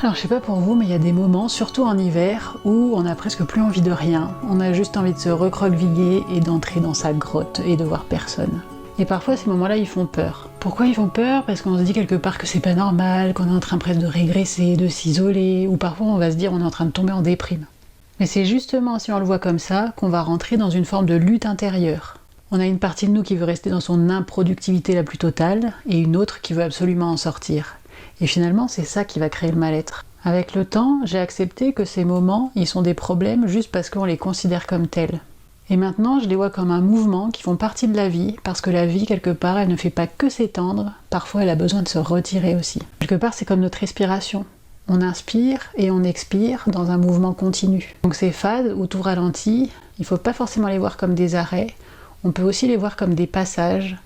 Alors je sais pas pour vous, mais il y a des moments, surtout en hiver, où on a presque plus envie de rien. On a juste envie de se recroqueviller et d'entrer dans sa grotte et de voir personne. Et parfois ces moments-là ils font peur. Pourquoi ils font peur? Parce qu'on se dit quelque part que c'est pas normal, qu'on est en train presque de régresser, de s'isoler, ou parfois on va se dire on est en train de tomber en déprime. Mais c'est justement si on le voit comme ça qu'on va rentrer dans une forme de lutte intérieure. On a une partie de nous qui veut rester dans son improductivité la plus totale, et une autre qui veut absolument en sortir. Et finalement, c'est ça qui va créer le mal-être. Avec le temps, j'ai accepté que ces moments, ils sont des problèmes juste parce qu'on les considère comme tels. Et maintenant, je les vois comme un mouvement qui font partie de la vie, parce que la vie, quelque part, elle ne fait pas que s'étendre, parfois elle a besoin de se retirer aussi. Quelque part, c'est comme notre respiration. On inspire et on expire dans un mouvement continu. Donc ces phases où tout ralentit, il ne faut pas forcément les voir comme des arrêts, on peut aussi les voir comme des passages.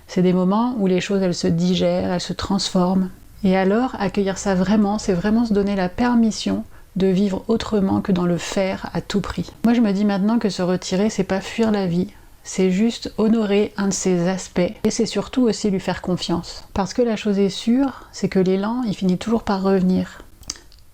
C'est des moments où les choses, elles se digèrent, elles se transforment. Et alors, accueillir ça vraiment, c'est vraiment se donner la permission de vivre autrement que dans le faire à tout prix. Moi, je me dis maintenant que se retirer, c'est pas fuir la vie, c'est juste honorer un de ses aspects. Et c'est surtout aussi lui faire confiance. Parce que la chose est sûre, c'est que l'élan, il finit toujours par revenir.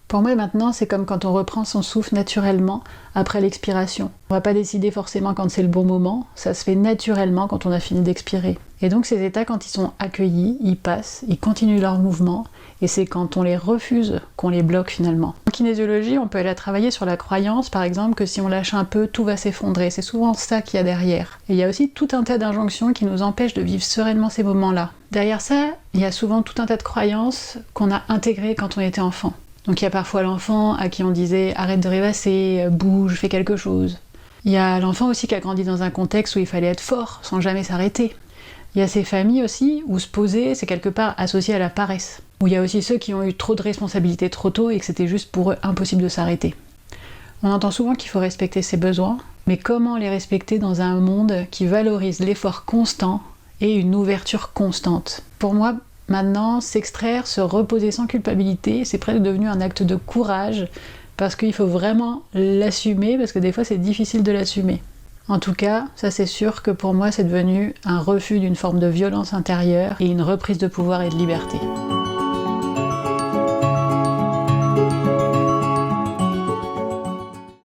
Pour moi, maintenant, c'est comme quand on reprend son souffle naturellement après l'expiration. On va pas décider forcément quand c'est le bon moment, ça se fait naturellement quand on a fini d'expirer. Et donc ces états, quand ils sont accueillis, ils passent, ils continuent leur mouvement, et c'est quand on les refuse qu'on les bloque finalement. En kinésiologie, on peut aller travailler sur la croyance, par exemple, que si on lâche un peu, tout va s'effondrer. C'est souvent ça qu'il y a derrière. Et il y a aussi tout un tas d'injonctions qui nous empêchent de vivre sereinement ces moments-là. Derrière ça, il y a souvent tout un tas de croyances qu'on a intégrées quand on était enfant. Donc il y a parfois l'enfant à qui on disait « arrête de rêvasser, bouge, fais quelque chose ». Il y a l'enfant aussi qui a grandi dans un contexte où il fallait être fort, sans jamais s'arrêter. Il y a ces familles aussi où se poser, c'est quelque part associé à la paresse. Où il y a aussi ceux qui ont eu trop de responsabilités trop tôt et que c'était juste pour eux impossible de s'arrêter. On entend souvent qu'il faut respecter ses besoins, mais comment les respecter dans un monde qui valorise l'effort constant et une ouverture constante? Pour moi, maintenant, s'extraire, se reposer sans culpabilité, c'est presque devenu un acte de courage, parce qu'il faut vraiment l'assumer, parce que des fois c'est difficile de l'assumer. En tout cas, ça c'est sûr que pour moi c'est devenu un refus d'une forme de violence intérieure et une reprise de pouvoir et de liberté.